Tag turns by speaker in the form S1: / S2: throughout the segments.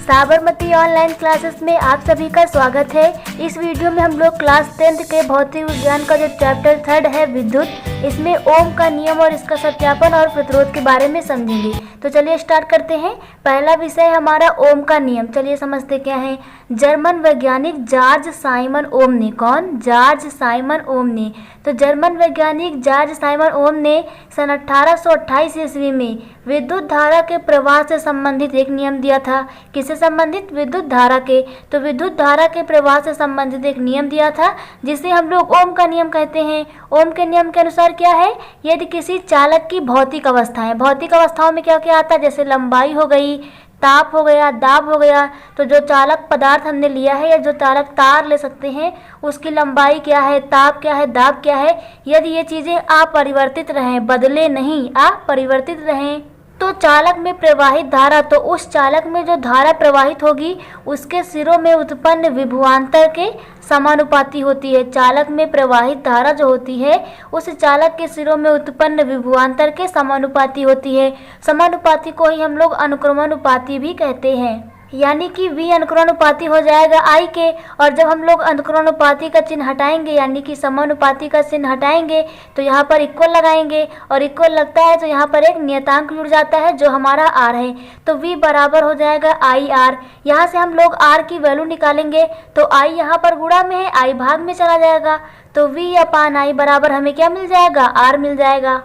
S1: Sabarmati online classes में आप सभी का स्वागत है। इस वीडियो में हम लोग क्लास 10th के भौतिक विज्ञान का जो चैप्टर 3 है विद्युत, इसमें ओम का नियम और इसका सत्यापन और प्रतिरोध के बारे में समझेंगे। तो चलिए स्टार्ट करते हैं। पहला विषय हमारा ओम का नियम। चलिए समझते क्या है। जर्मन वैज्ञानिक जॉर्ज साइमन ओम ने, कौन? जॉर्ज साइमन ओम ने। तो जर्मन वैज्ञानिक जॉर्ज साइमन ओम ने सन 1828 ईस्वी में विद्युत धारा के प्रवाह से संबंधित एक नियम दिया था। किससे संबंधित? विद्युत धारा के। तो विद्युत धारा के प्रवाह से संबंधित एक नियम दिया था जिसे हम लोग ओम का नियम कहते हैं। ओम के नियम के अनुसार क्या है? यदि किसी चालक की भौतिक अवस्थाएं, भौतिक अवस्थाओं में क्या क्या आता है, जैसे लंबाई हो गई, ताप हो गया, दाब हो गया। तो जो चालक पदार्थ हमने लिया है या जो चालक तार ले सकते हैं, उसकी लंबाई क्या है, ताप क्या है, दाब क्या है, यदि ये चीज़ें अपरिवर्तित रहें, बदले नहीं, अपरिवर्तित रहें, तो चालक में प्रवाहित धारा, तो उस चालक में जो धारा प्रवाहित होगी उसके सिरों में उत्पन्न विभवांतर के समानुपाती होती है। चालक में प्रवाहित धारा जो होती है उस चालक के सिरों में उत्पन्न विभवांतर के समानुपाती होती है। समानुपाती को ही हम लोग अनुक्रमानुपाती भी कहते हैं। यानी कि V अनुक्रमानुपाती हो जाएगा I के, और जब हम लोग अनुक्रमानुपाती का चिन्ह हटाएंगे यानी कि समानुपाती का चिन्ह हटाएंगे तो यहाँ पर इक्वल लगाएंगे, और इक्वल लगता है तो यहाँ पर एक नियतांक जुड़ जाता है जो हमारा R है। तो V बराबर हो जाएगा IR। यहाँ से हम लोग R की वैल्यू निकालेंगे तो I यहाँ पर गुणा में है, I भाग में चला जाएगा, तो V/I बराबर हमें क्या मिल जाएगा? R मिल जाएगा।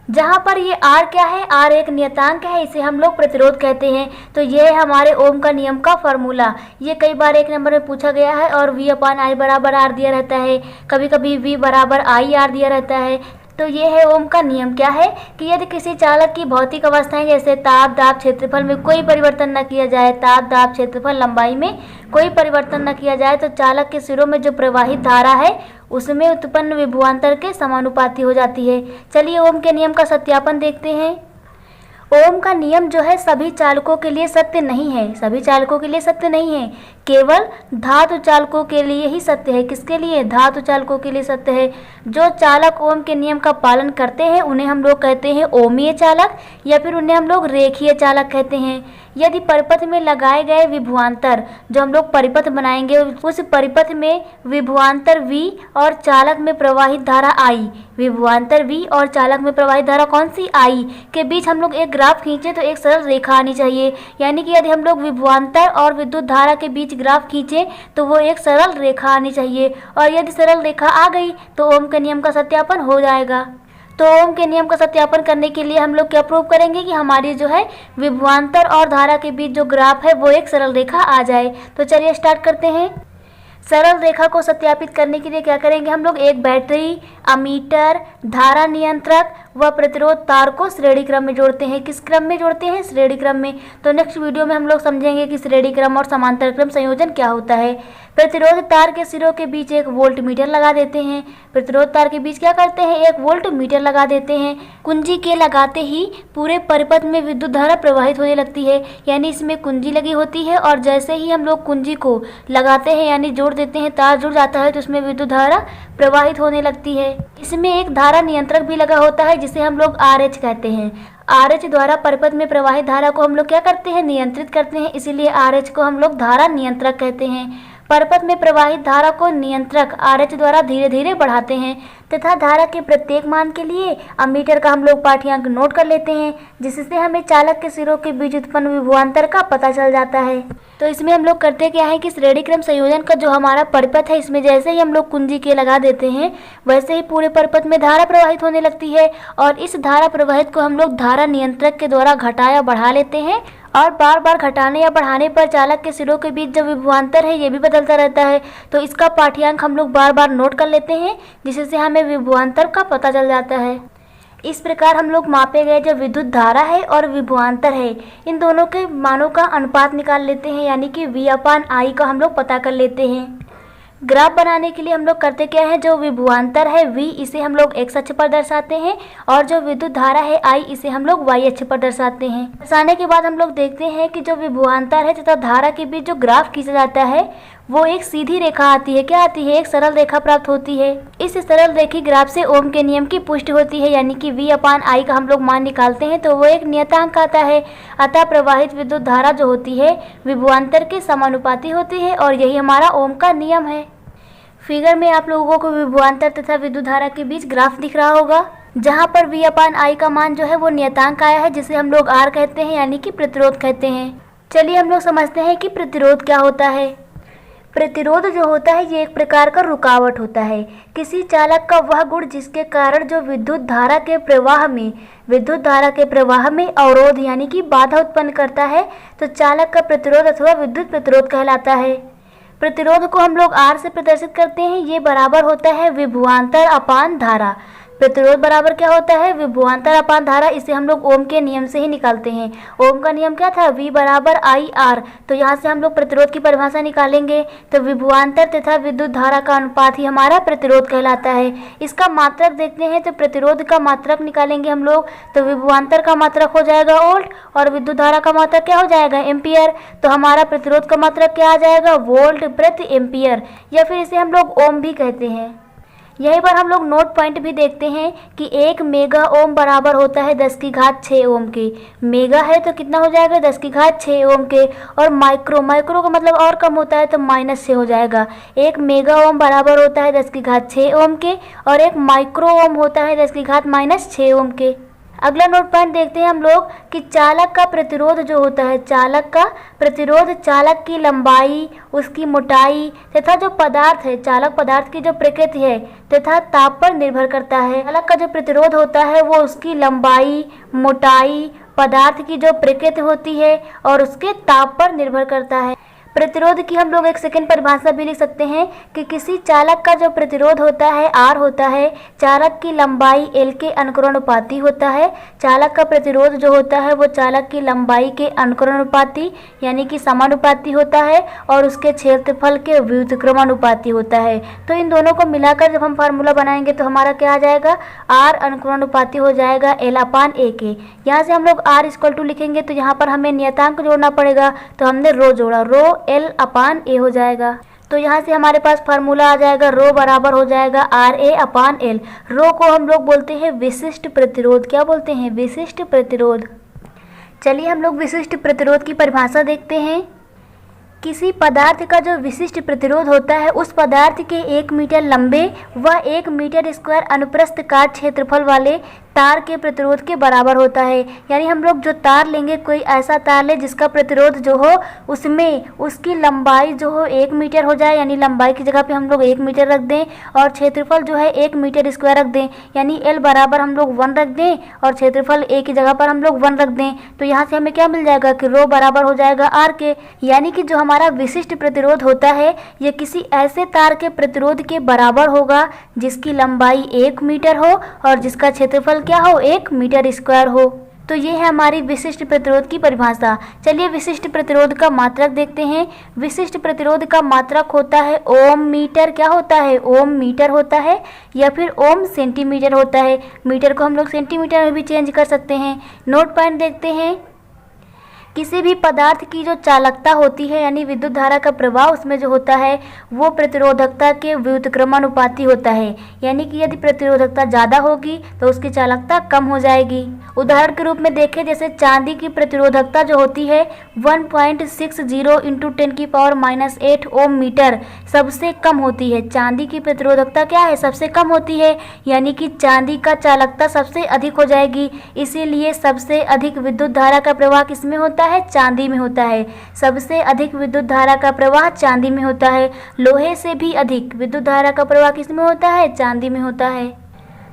S1: जहाँ पर ये R क्या है? R एक नियतांक है, इसे हम लोग प्रतिरोध कहते हैं। तो ये है हमारे ओम का नियम का फॉर्मूला। ये कई बार एक नंबर में पूछा गया है और V/I बराबर R दिया रहता है, कभी कभी V बराबर IR दिया रहता है। तो ये है ओम का नियम। क्या है कि यदि किसी चालक की भौतिक अवस्थाएं जैसे ताप, दाब, क्षेत्रफल में कोई परिवर्तन न किया जाए, ताप, दाब, क्षेत्रफल, लंबाई में कोई परिवर्तन न किया जाए, तो चालक के सिरों में जो प्रवाहित धारा है उसमें उत्पन्न विभवांतर के समानुपाती हो जाती है। चलिए ओम के नियम का सत्यापन देखते हैं। ओम का नियम जो है सभी चालकों के लिए सत्य नहीं है, सभी चालकों के लिए सत्य नहीं है, केवल धातु चालकों के लिए ही सत्य है। किसके लिए? धातु चालकों के लिए सत्य है। जो चालक ओम के नियम का पालन करते हैं उन्हें हम लोग कहते हैं ओमीय चालक, या फिर उन्हें हम लोग रेखीय चालक कहते हैं। यदि परिपथ में लगाए गए विभवांतर, जो हम लोग परिपथ बनाएंगे उस परिपथ में विभवांतर V और चालक में प्रवाहित धारा I, विभवांतर V और चालक में प्रवाहित धारा कौन सी? I के बीच हम लोग एक ग्राफ खींचे तो एक सरल रेखा आनी चाहिए। यानी कि यदि हम लोग विभवांतर और विद्युत धारा के बीच ग्राफ खींचे तो वो एक सरल रेखा आनी चाहिए, और यदि सरल रेखा आ गई तो ओम के नियम का सत्यापन हो जाएगा। तो ओम के नियम का सत्यापन करने के लिए हम लोग क्या प्रूव करेंगे कि हमारी जो है विभवांतर और धारा के बीच जो ग्राफ है वो एक सरल रेखा आ जाए। तो चलिए स्टार्ट करते हैं। सरल रेखा को सत्यापित करने के लिए क्या करेंगे हम लोग? एक बैटरी, अमीटर, धारा नियंत्रक व प्रतिरोध तार को श्रेणी क्रम में जोड़ते हैं। किस क्रम में जोड़ते हैं? श्रेणी क्रम में। तो नेक्स्ट वीडियो में हम लोग समझेंगे कि श्रेणी क्रम और समांतर क्रम संयोजन क्या होता है। प्रतिरोध तार के सिरों के बीच एक वोल्ट मीटर लगा देते हैं। प्रतिरोध तार के बीच क्या करते हैं? एक वोल्ट मीटर लगा देते हैं। कुंजी के लगाते ही पूरे परिपथ में विद्युत धारा प्रवाहित होने लगती है, यानी इसमें कुंजी लगी होती है, और जैसे ही हम लोग कुंजी को लगाते हैं यानी जोड़ देते हैं, तार जुड़ जाता है तो उसमें विद्युत धारा प्रवाहित होने लगती है। इसमें एक धारा नियंत्रक भी लगा होता है जिसे हम लोग RH कहते हैं। RH द्वारा परिपथ में प्रवाहित धारा को हम लोग क्या करते हैं? नियंत्रित करते हैं, इसीलिए RH को हम लोग धारा नियंत्रक कहते हैं। परिपथ में प्रवाहित धारा को नियंत्रक RH द्वारा धीरे धीरे बढ़ाते हैं तथा धारा के प्रत्येक मान के लिए अमीटर का हम लोग पाठ्यांक नोट कर लेते हैं, जिससे हमें चालक के सिरों के बीच उत्पन्न विभवांतर का पता चल जाता है। तो इसमें हम लोग करते क्या है कि श्रेणी क्रम संयोजन का जो हमारा परिपथ है इसमें जैसे ही हम लोग कुंजी के लगा देते हैं वैसे ही पूरे परिपथ में धारा प्रवाहित होने लगती है, और इस धारा प्रवाहित को हम लोग धारा नियंत्रक के द्वारा घटा या बढ़ा लेते हैं, और बार बार घटाने या बढ़ाने पर चालक के सिरों के बीच जो विभवांतर है ये भी बदलता रहता है। तो इसका पाठ्यांक हम लोग बार बार नोट कर लेते हैं, जिससे हमें विभवांतर का पता चल जाता है। इस प्रकार हम लोग मापे गए जो विद्युत धारा है और विभवांतर है, इन दोनों के मानों का अनुपात निकाल लेते हैं, यानी कि V/I का हम लोग पता कर लेते हैं। ग्राफ बनाने के लिए हम लोग करते क्या है? जो विभवांतर है V, इसे हम लोग x अक्ष पर दर्शाते हैं, और जो विद्युत धारा है I, इसे हम लोग y अक्ष पर दर्शाते हैं। दर्शाने के बाद हम लोग देखते हैं कि जो विभवांतर है तथा धारा के बीच जो ग्राफ खींचा जाता है वो एक सीधी रेखा आती है। क्या आती है? एक सरल रेखा प्राप्त होती है। इस सरल रेखी ग्राफ से ओम के नियम की पुष्टि होती है, यानी कि V/I का हम लोग मान निकालते हैं तो वो एक नियतांक आता है। अतः प्रवाहित विद्युत धारा जो होती है विभवांतर के समानुपाती होती है और यही हमारा ओम का नियम है। फिगर में आप लोगों को विभवांतर तथा विद्युत धारा के बीच ग्राफ दिख रहा होगा, जहाँ पर V/I का मान जो है वो नियतांक आया है, जिसे हम लोग R कहते हैं, यानी कि प्रतिरोध कहते हैं। चलिए हम लोग समझते हैं कि प्रतिरोध क्या होता है। प्रतिरोध जो होता है ये एक प्रकार का रुकावट होता है, किसी चालक का वह गुण जिसके कारण जो विद्युत धारा के प्रवाह में अवरोध यानी कि बाधा उत्पन्न करता है, तो चालक का प्रतिरोध अथवा विद्युत प्रतिरोध कहलाता है। प्रतिरोध को हम लोग R से प्रदर्शित करते हैं। ये बराबर होता है विभवांतर अपान धारा। प्रतिरोध बराबर क्या होता है? विभवांतर अपान धारा। इसे हम लोग ओम के नियम से ही निकालते हैं। ओम का नियम क्या था? V/I/R। तो यहाँ से हम लोग प्रतिरोध की परिभाषा निकालेंगे तो विभवांतर तथा विद्युत धारा का अनुपात ही हमारा प्रतिरोध कहलाता है। इसका मात्रक देखते हैं तो प्रतिरोध का मात्रक निकालेंगे हम लोग, तो विभवांतर का मात्रक हो जाएगा वोल्ट और विद्युत धारा का मात्रक क्या हो जाएगा? एम्पियर। तो हमारा प्रतिरोध का मात्रक क्या आ जाएगा? वोल्ट प्रति एम्पियर, या फिर इसे हम लोग ओम भी कहते हैं। यहीं पर हम लोग नोट पॉइंट भी देखते हैं कि 1 मेगा ओम बराबर होता है 10⁶ ओम के। मेगा है तो कितना हो जाएगा? 10⁶ ओम के। और माइक्रो का मतलब और कम होता है तो -6 हो जाएगा। 1 मेगा ओम बराबर होता है 10⁶ ओम के और 1 माइक्रो ओम होता है 10⁻⁻6 ओम के। अगला नोट पॉइंट देखते हैं हम लोग कि चालक का प्रतिरोध जो होता है, चालक का प्रतिरोध चालक की लंबाई, उसकी मोटाई तथा जो पदार्थ है, चालक पदार्थ की जो प्रकृति है तथा ताप पर निर्भर करता है। चालक का जो प्रतिरोध होता है वो उसकी लंबाई, मोटाई, पदार्थ की जो प्रकृति होती है और उसके ताप पर निर्भर करता है। प्रतिरोध की हम लोग एक सेकंड परिभाषा भी लिख सकते हैं कि किसी चालक का जो प्रतिरोध होता है R होता है चालक की लंबाई L के अनुकरणुपाती होता है। चालक का प्रतिरोध जो होता है वो चालक की लंबाई के अनुकरणुपाती यानी कि समानुपाती होता है और उसके क्षेत्रफल के व्युत्क्रमानुपाती होता है। तो इन दोनों को मिलाकर जब हम फार्मूला बनाएंगे तो हमारा क्या आ जाएगा? R अनुकरणुपाती हो जाएगा L/A के। यहाँ से हम लोग R लिखेंगे तो यहाँ पर हमें नियतांक जोड़ना पड़ेगा, तो हमने रो जोड़ा, रो L/A हो जाएगा। तो यहाँ से हमारे पास फार्मूला आ जाएगा, रो बराबर हो जाएगा RA/L। रो को हम लोग बोलते हैं विशिष्ट प्रतिरोध। क्या बोलते हैं? विशिष्ट प्रतिरोध। चलिए हम लोग विशिष्ट प्रतिरोध की परिभाषा देखते हैं। किसी पदार्थ का जो विशिष्ट प्रतिरोध होता है उस पदार्थ के 1 मीटर लंबे व 1 मीटर स्क्वायर अनुप्रस्थ काट क्षेत्रफल वाले तार के प्रतिरोध के बराबर होता है। यानी हम लोग जो तार लेंगे, कोई ऐसा तार ले जिसका प्रतिरोध जो हो उसमें उसकी लंबाई जो हो 1 मीटर हो जाए, यानी लंबाई की जगह पे हम लोग 1 मीटर रख दें और क्षेत्रफल जो है 1 मीटर स्क्वायर रख दें, यानी L बराबर हम लोग 1 रख दें और क्षेत्रफल A की जगह पर हम लोग 1 रख दें। तो यहाँ से हमें क्या मिल जाएगा कि रो बराबर हो जाएगा R के। यानी कि जो हमारा विशिष्ट प्रतिरोध होता है ये किसी ऐसे तार के प्रतिरोध के बराबर होगा जिसकी लंबाई 1 मीटर हो और जिसका क्षेत्रफल क्या हो? 1 मीटर स्क्वायर हो। तो ये है हमारी विशिष्ट प्रतिरोध की परिभाषा। चलिए विशिष्ट प्रतिरोध का मात्रक देखते हैं। विशिष्ट प्रतिरोध का मात्रक होता है ओम मीटर। क्या होता है? ओम मीटर होता है या फिर ओम सेंटीमीटर होता है। मीटर को हम लोग सेंटीमीटर में भी चेंज कर सकते हैं। नोट पॉइंट देखते हैं। किसी भी पदार्थ की जो चालकता होती है यानी विद्युत धारा का प्रवाह उसमें जो होता है वो प्रतिरोधकता के व्युत्क्रमानुपाती होता है। यानी कि यदि प्रतिरोधकता ज़्यादा होगी तो उसकी चालकता कम हो जाएगी। उदाहरण के रूप में देखें, जैसे चांदी की प्रतिरोधकता जो होती है 1.60 × 10⁻⁻8 ओम मीटर सबसे कम होती है। चांदी की प्रतिरोधकता क्या है? सबसे कम होती है, यानी कि चांदी का चालकता सबसे अधिक हो जाएगी। इसीलिए सबसे अधिक विद्युत धारा का प्रवाह किसमें होता है? चांदी में होता है। सबसे अधिक विद्युत धारा का प्रवाह चांदी में होता है। लोहे से भी अधिक विद्युत धारा का प्रवाह किसमें होता है? चांदी में होता है।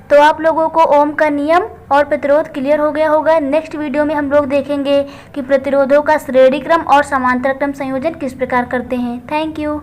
S1: तो आप लोगों को ओम का नियम और प्रतिरोध क्लियर हो गया होगा। नेक्स्ट वीडियो में हम लोग देखेंगे कि प्रतिरोधों का श्रेणी क्रम और समांतर क्रम संयोजन किस प्रकार करते हैं। Thank you.